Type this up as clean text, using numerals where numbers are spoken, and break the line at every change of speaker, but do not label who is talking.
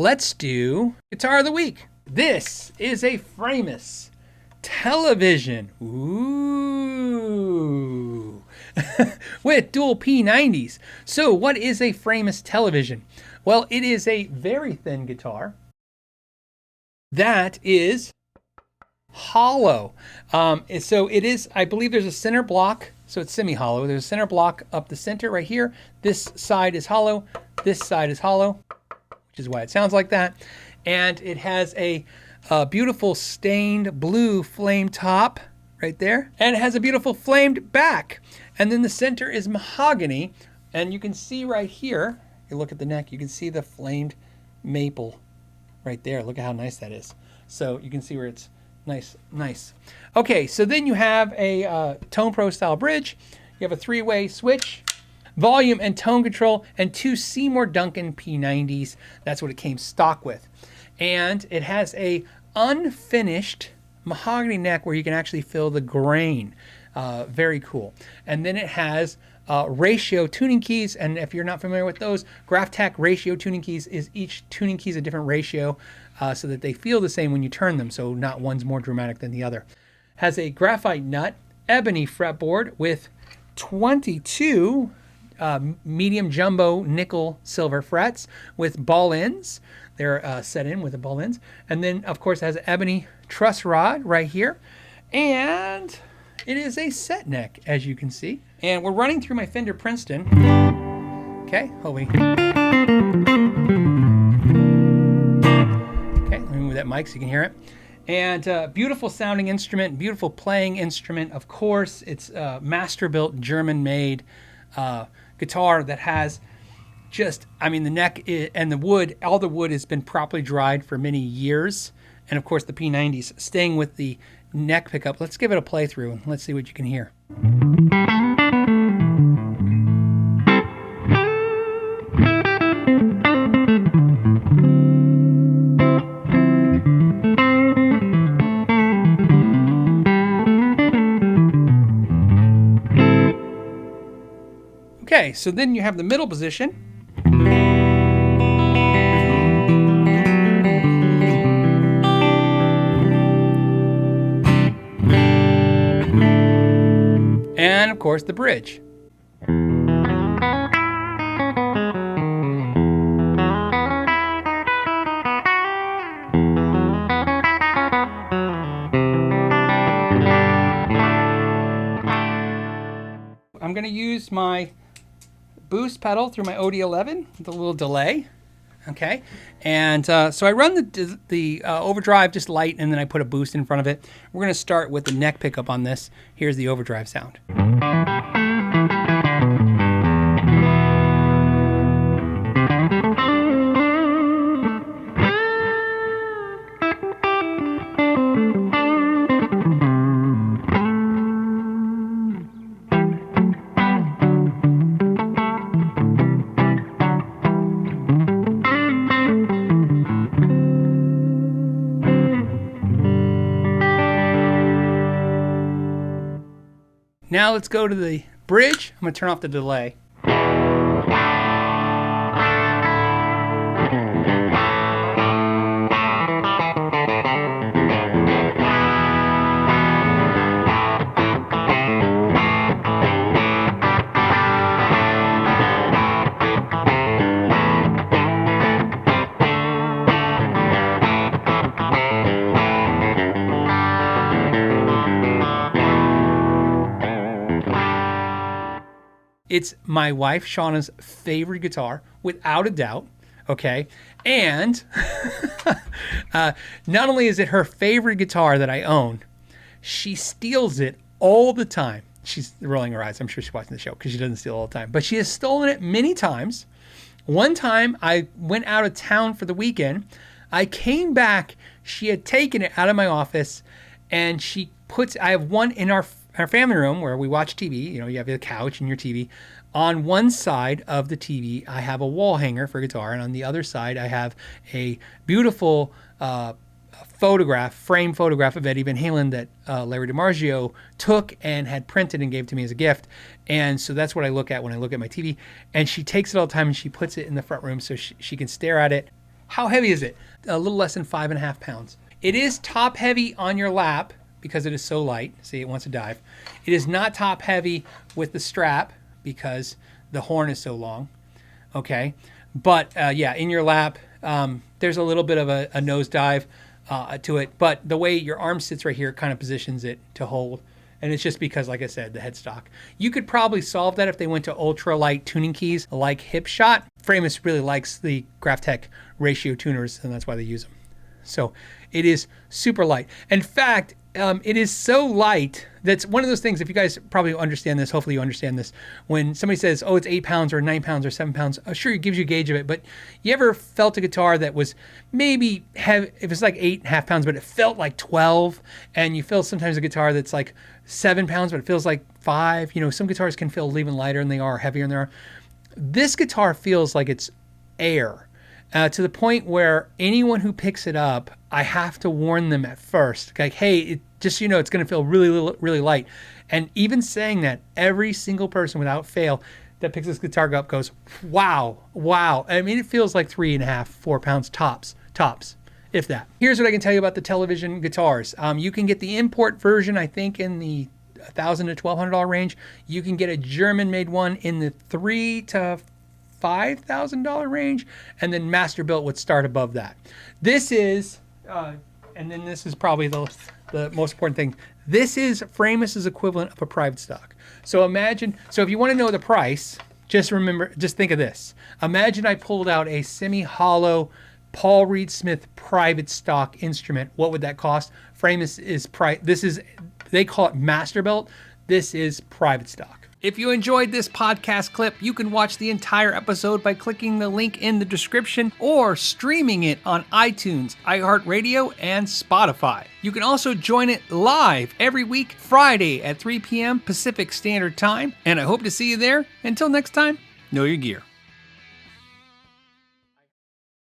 let's do Guitar of the Week. This is a Framus Television. Ooh. With dual P90s. So what is a Framus Television? Well, it is a very thin guitar that is hollow. So it is, I believe there's a center block, so it's semi-hollow. There's a center block up the center right here. This side is hollow. This side is hollow, which is why it sounds like that. And it has a beautiful stained blue flame top right there. And it has a beautiful flamed back. And then the center is mahogany. And you can see right here, you look at the neck, you can see the flamed maple right there. Look at how nice that is. So you can see where it's nice. Okay, so then you have a Tone Pro style bridge. You have a 3-way switch, volume and tone control, and 2 Seymour Duncan P90s. That's what it came stock with. And it has a unfinished mahogany neck where you can actually feel the grain. Very cool. And then it has ratio tuning keys, and if you're not familiar with those, GraphTech ratio tuning keys is each tuning key is a different ratio so that they feel the same when you turn them, so not one's more dramatic than the other. Has a graphite nut ebony fretboard with 22 medium jumbo nickel silver frets with ball ends. They're set in with the ball ends. And then, of course, it has an ebony truss rod right here. And it is a set neck, as you can see. And we're running through my Fender Princeton. Okay, hold me. Okay, let me move that mic so you can hear it. And beautiful sounding instrument, beautiful playing instrument, of course. It's a master-built, German-made guitar that has just, I mean, the neck and the wood, all the wood has been properly dried for many years. And of course the P90s, staying with the neck pickup. Let's give it a playthrough and let's see what you can hear. Okay, so then you have the middle position. And of course the bridge. I'm going to use my boost pedal through my OD11 with a little delay. Okay, and so I run the overdrive just light, and then I put a boost in front of it. We're going to start with the neck pickup on this. Here's the overdrive sound. Now let's go to the bridge. I'm going to turn off the delay. It's my wife, Shauna's favorite guitar, without a doubt, okay? And not only is it her favorite guitar that I own, she steals it all the time. She's rolling her eyes. I'm sure she's watching the show because she doesn't steal all the time. But she has stolen it many times. One time, I went out of town for the weekend. I came back. She had taken it out of my office, and I have one in our family room where we watch TV. You know, you have the couch and your TV. On one side of the TV, I have a wall hanger for guitar, and on the other side, I have a beautiful frame photograph of Eddie Van Halen that Larry DiMarzio took and had printed and gave to me as a gift. And so that's what I look at when I look at my TV. And she takes it all the time and she puts it in the front room so she can stare at it. How heavy is it? A little less than 5.5 pounds. It is top heavy on your lap because it is so light. See, it wants to dive. It is not top heavy with the strap because the horn is so long. Okay. But yeah, in your lap, there's a little bit of a nosedive to it. But the way your arm sits right here kind of positions it to hold. And it's just because, like I said, the headstock. You could probably solve that if they went to ultralight tuning keys like Hipshot. Framus really likes the Graphtec ratio tuners, and that's why they use them. So it is super light. In fact, it is so light that's one of those things, if you guys probably understand this, hopefully you understand this, when somebody says, oh, it's 8 pounds or 9 pounds or 7 pounds, sure, it gives you a gauge of it, but you ever felt a guitar that was maybe heavy, if it's like 8.5 pounds, but it felt like 12, and you feel sometimes a guitar that's like 7 pounds, but it feels like 5. You know, some guitars can feel even lighter than they are, heavier than they are. This guitar feels like it's air. To the point where anyone who picks it up, I have to warn them at first, like, hey, just so you know, it's going to feel really, really light. And even saying that, every single person without fail that picks this guitar up goes, wow. I mean, it feels like 3.5, 4 pounds tops, if that. Here's what I can tell you about the Television guitars. You can get the import version, I think, in the $1,000 to $1,200 range. You can get a German-made one in the $3,000 to $5,000 range, and then master built would start above that. This is, and then this is probably the most important thing. This is Framus's equivalent of a private stock. So if you want to know the price, just think of this. Imagine I pulled out a semi-hollow Paul Reed Smith private stock instrument. What would that cost? Framus is they call it master built. This is private stock. If you enjoyed this podcast clip, you can watch the entire episode by clicking the link in the description or streaming it on iTunes, iHeartRadio, and Spotify. You can also join it live every week, Friday at 3 p.m. Pacific Standard Time, and I hope to see you there. Until next time, know your gear.